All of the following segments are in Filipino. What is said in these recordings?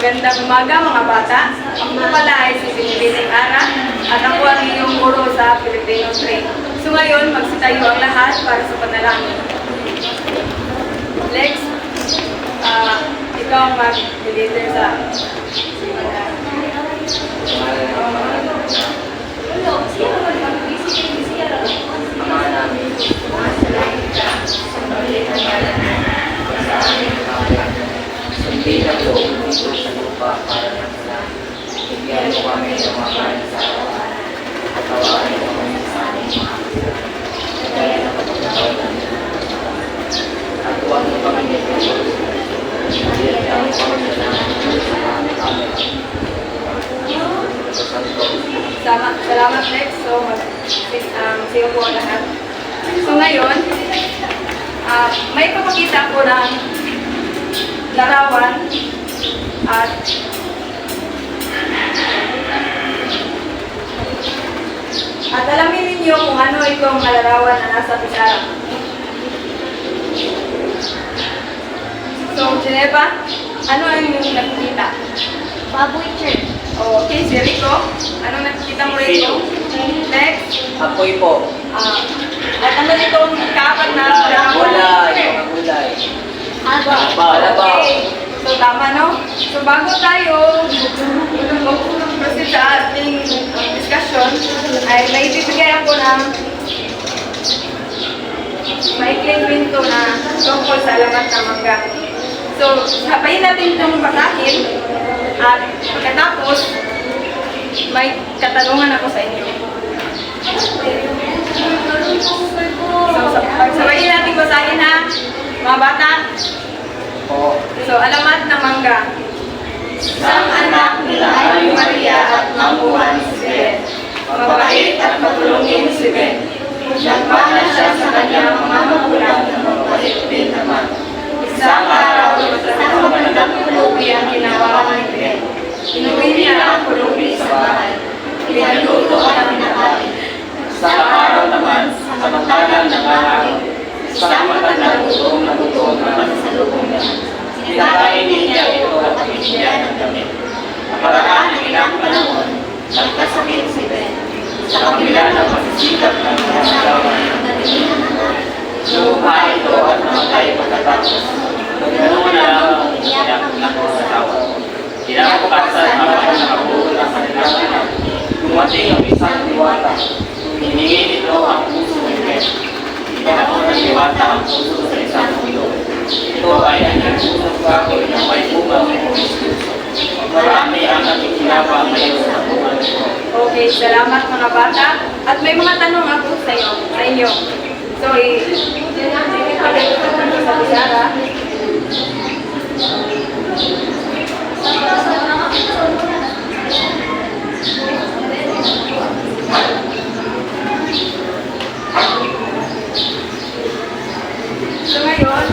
Magandang umaga mga bata. Ako po pala ay si Binibining Ara at ako ang iyong guro sa Filipino 3. So ngayon, magsitayo ang lahat para sa panalangin. Lex, ikaw ang mag-leader sa hindi na po sa lupa para ng salamat. Bigyan mo kami ng mga kain sa araw-araw. Patawarin mo kami sa aming mga kasalanan. Kaya na pagkakawal namin ng mga kasalanan. At huwag mo kami nito. Bigyan mo kami sa lahat sa aming sa Santo. Salamat Lex. So, siyo po ang lahat. So ngayon, may papakita ko ng larawan at alamin ninyo kung ano itong larawan na nasa pisara. So, Geneva, ano ang inyong nakikita? Baboy church. Okay, si Rico, anong nakikita mo Rico? Next, Apoy po. at ano itong kapat na larawan? Gulay. Mga gulay. Aba. Okay. So, tama, no? So, bago tayo proceed sa ating discussion, ay may bibigyan ako ng maikling pinto na tungkol sa alamat ng mangga. So, sabayin natin itong basahin at pagkatapos, may katanungan ako sa inyo. So, sabayin natin basahin ha, mga bata. So, alamat ng mangga. Isang anak nila ay Maria at Manguhan si Ben. Mabait at matulungin si Ben. Nagmana siya sa kanyang mga magulang na mabait din naman. Isang araw, sa magandang pulubi ang ginawa ni Ben. Inuwi niya ang pulubi sa bahay. Pinaluto at pinakain. Sa araw naman, sa matagal ng araw, isang matandang gutom na gutom naman sa lubong niya. Sinakain niya ito at pinigyan ng damit. Nakaraan ng ilang panahon, nagkasakit si Ben. Sa kabila ng pagsisikap ng mga asawa, lumuha ito at namatay pagkatapos. Ganoon na lang ang iyak ng mga asawa. Kinabukasan habang nakabulol ang kanilang anak, dumating ang isang diwata. Hiningi nito ang puso ni Ben. Itinakot ng diwata ang puso sa isang ulo. Ito ay ang pusong bagoy na may bunga ng Kristo. Marami ang nakikinabang ngayon sa bunga nito. Okay, salamat mga bata. At may mga tanong ako sa inyo. So, i-pagay ko sa pisara. So, ngayon,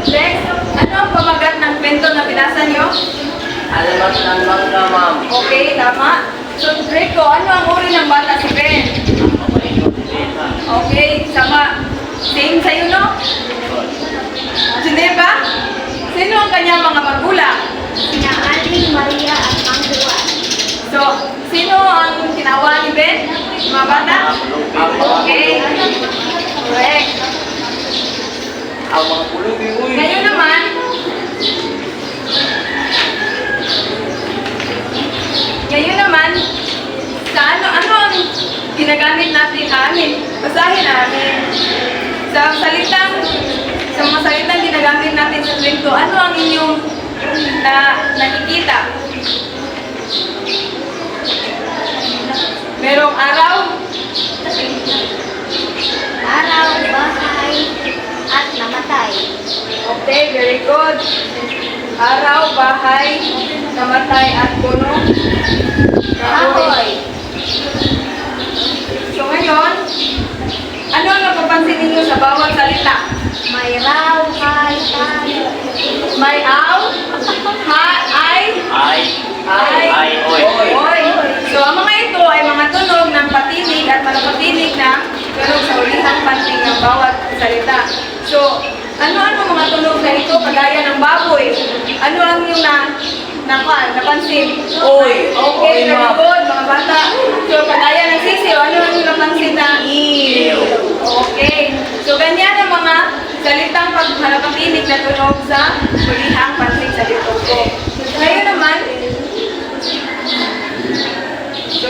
next, ano ang pamagat ng kwento na binasa nyo? Alamat ng mangga, ma'am. Okay, tama. So, Rico, ano ang uri ng bata si Ben? Okay, sama. Same sa'yo, no? Geneva, sino ang kanyang mga magulang? Sina Aling, Maria at Manguhan. So, sino ang ginawa ni Ben? Mga bata? Okay. Correct. Ang mga pulubi, uy. Ngayon naman, sa ano ang ginagamit natin basahin namin. Sa mga salitang ginagamit natin sa kwento, ano ang inyong nakikita? Merong araw, bahay, at namatay. okay, very good. Araw, bahay, namatay at puno. Kahoy. So ngayon, ano ang napapansin ninyo sa bawat salita? May raw, hay, tayo. May aw, ay, oy. So ang mga ito ay mga tunog ng patinig at malapatinig na tunog sa ulihang panting ng bawat salita. So, ano-ano mga tunog na ito kagaya ng baboy? Ano ang yung napansin? Oy! Okay, Oy, very ma'am. good, mga bata. So, padaya ng sisiw, ano ang yung napansin na? Ew. Okay. So, ganyan ang mga salitang paghalapatinig na tunog sa kulihang pansin sa liturgo. Ngayon naman, so,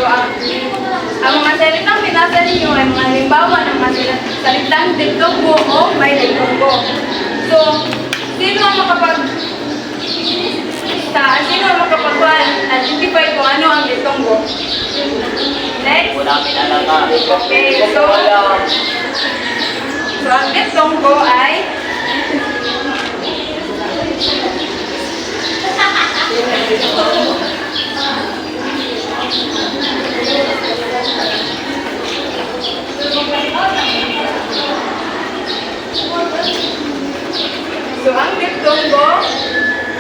ang mga salitang binasa ninyo ay mga halimbawa ng mga salitang liturgo o may liturgo. So, sino ang identify kung ano ang liturgo? Next. Wala pinalata. Okay, so ang liturgo ay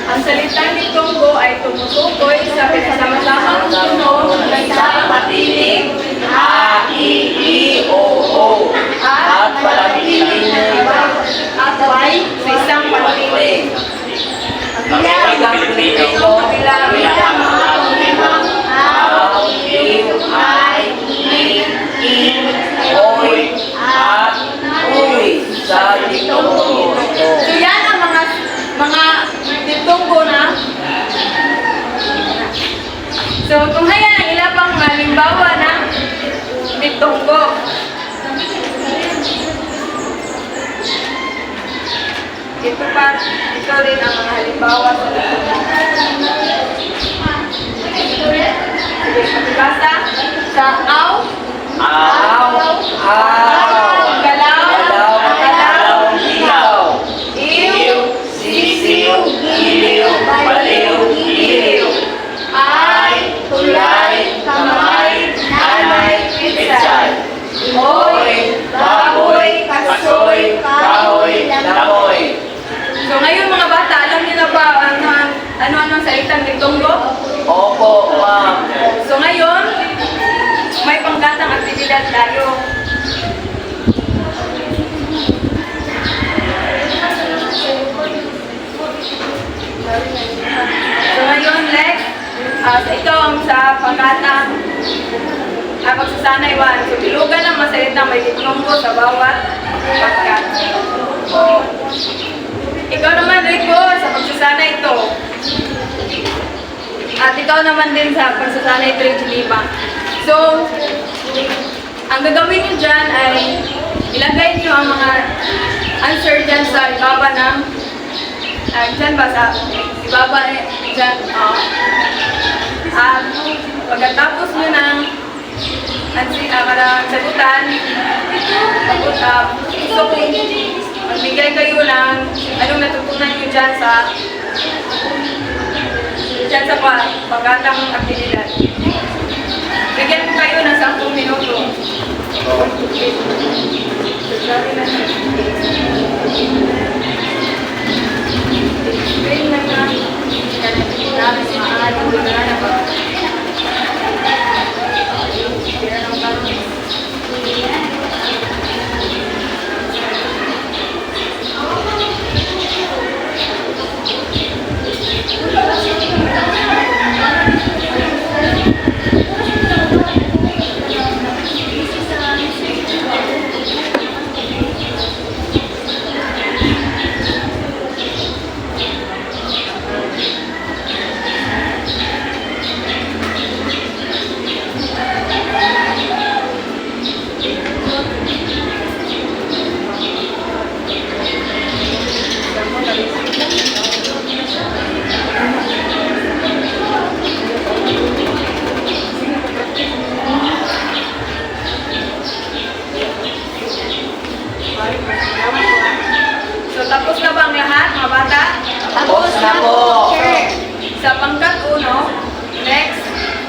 ang salitang liturgo ay tumutukoy sa pinasama-samang tunog ng isang patinig A, I, I, O, O. At palamitin ng iba. at Y sa isang patinig. Kabilang Pilipino, kabilang mga limang Aw, Iw, Ay, I, Oy, at Uy sa liturgo. So yan ang mga liturgo na. So kung haya ang ilang pang halimbawa ng liturgo. Ito rin ang mga halimbawa sa liturgo. Sige, pagbasa sa aw, Aw, aw, galaw, galaw, ilaw. iw, Sisiw, giliw, baliw, giliw. ay, Tulay, kamay, nanay, pitsay. hoy, Baboy, kasoy, kahoy, lamoy. So ngayon mga bata, alam niyo na ba ano ang salitang liturgo? Opo, ma'am. So ngayon, may panggatang aktibidad tayo. So ngayon, next, ito ang sa panggatang pagsasanay 1. So bilugan ng mga salitang may liturgo sa bawat pagkat. Ikaw naman, Rico, sa pagsasanay ito. At ikaw naman din sa pagsasanay ito yung Geneva. So, ang gagawin niyo dyan ay ilagay niyo ang mga answer dyan sa ibaba ng dyan ba sa ibaba dyan. At pagkatapos nyo ng sagutan, gusto kong magbigay kayo ng anong natutunan nyo dyan sa pagkatang aktibidad. Bigyan ko kayo ng 10 minuto. So, tapos na ba ang lahat, mga bata? Tapos na po. Sa pangkat 1, next,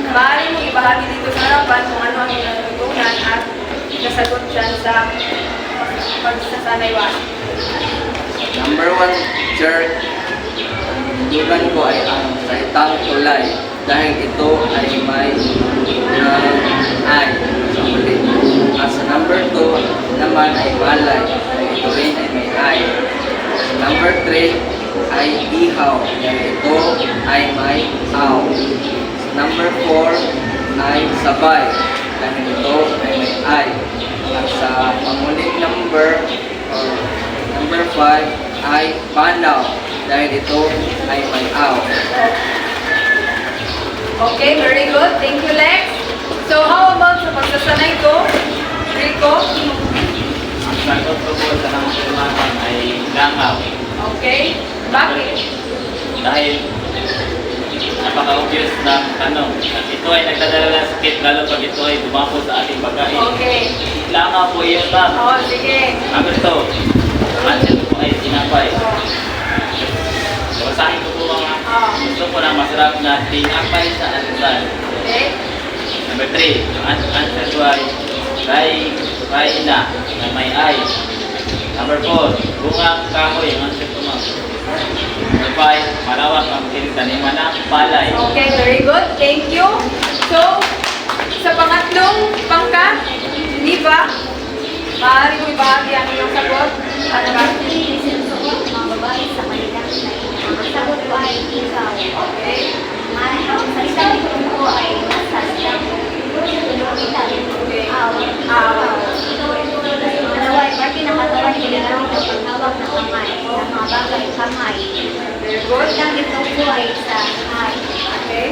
maaari mo ibahagi dito sa harapan kung ano ang inyong natutunan at nasagot dyan sa pagsasanay 1. Number 1, sir, tutunan ko ay ang salitang tulay dahil ito ay may ay sa huli. At sa number 2 naman ay malay dahil ito rin ay may ay. Sa number 3 ay ay ihaw dahil ito ay may aw. Number 4 ay sabay dahil ito ay may ay. At sa panguling number 5 ay panaw dahil ito ay may aw. Okay, very good. Thank you, Lex. So, how about sa pagsasanay ko? Rico? Ang sagot ko po sa mga tumaman ay langaw. Okay. Bakit? Dahil napaka-obvious ng tanong. At ito ay nagdadala ng sakit lalo pag ito ay dumako sa ating bagay. Okay. Langaw po yun, ma'am. Oh, sige. Number 2, ang answer ko po ay tinapay. Oh. Basahin ko po mga gusto ko ng masarap na tinapay sa almusal. Okay. Number 3, ang answer ko ay na may ay. Number 4, bungang kahoy, ang answer ko ma'am. Number 5, malawak ang taniman ng palay. Okay, very good. Thank you. So, sa pangatlong pangkat, di ba? Maaari mo ibahagi ang iyong sagot? Ano ba? Mga babae sa kanilang ang sagot ko ay ikaw. Okay. Ang salita ko ay nasa silang Dalawa ay parte ng katawan ginagamit ang paghawak ng kamay ng mga bagay kamay. Very good. Ang ito po ay sa ay. Okay.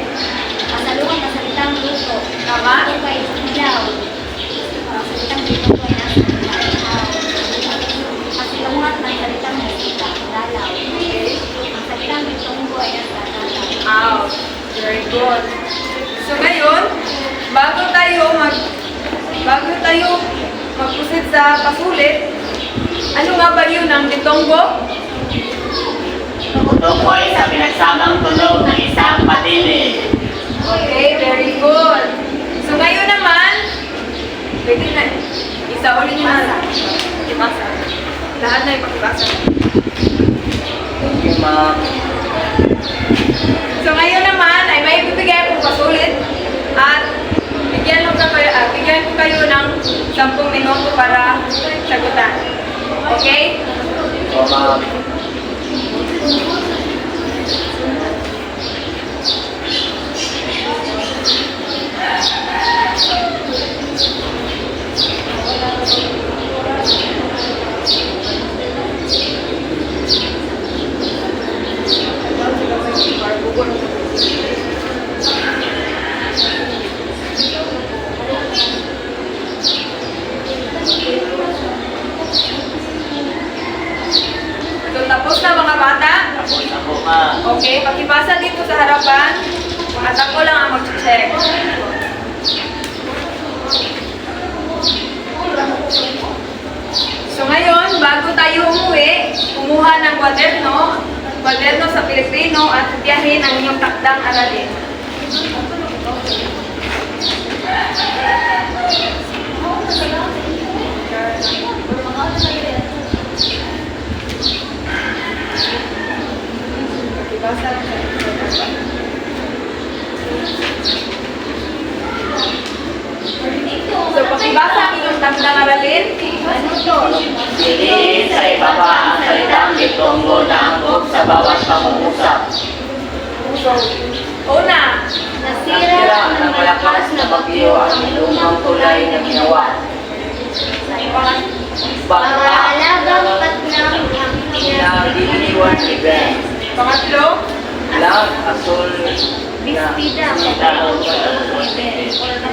Kasalungan na salitang luto. Tama. Ito ay ilaw. Ang salitang luto po ay nasa ilaw. Kasalungan ng salitang musika. Dalaw. Okay. Ang salitang luto po ay nasa dalaw. Out. Very good. So ngayon, bago tayo magpusit sa pasulit, ano nga ba yun ang ditonggo? Tumutukoy sa pinagsamang tunog ng isang patili. Okay, very good. So ngayon naman, pwede na, isa ulit na. Imasa. Lahat na ipakibasa. Thank you, ma'am. So ngayon naman ay may bibigay akong pasulit at bigyan ko kayo ng 10 minuto para sagutan. Okay? So, ma'am. So tapos na mga bata? Tapos ako, ma'am. Okay, pakibasa dito sa harapan. At ako lang ang mag-check. So ngayon, bago tayo umuwi, kumuha ng kwaderno sa Pilipino at tiyahin ang inyong takdang aralin. Pakibasa lang sa harapan. So pakibasa ang inyong takdang aralin. Ano to? Piliin sa ibaba ang salitang ditonggo na angkop sa bawat pangungusap. So, una, Nasira ng malakas na bagyo ang lumang tulay na ginawa. Pangalagang patnang ang Pinagdiriwan ni Ben. pangatlo, Lang, asul, Bispida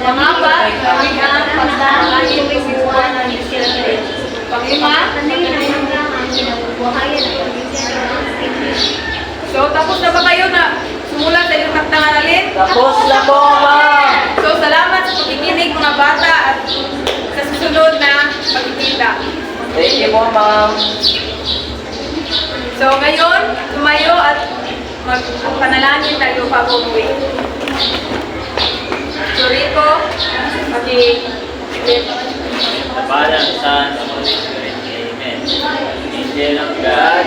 pangapat, kamihan, pagdalahin, pagsibuan ng Israel. Panglima, so tapos na ba kayo na sumulat sa inyong takdang aralin? Tapos na po, ma'am. So salamat sa pakikinig mga bata at sa susunod na pagkikita. thank you po, ma'am. So ngayon, tumayo at magpanalangin tayo bago umuwi. So Rico, Balang sa Holy Spirit. Amen. Angel of God,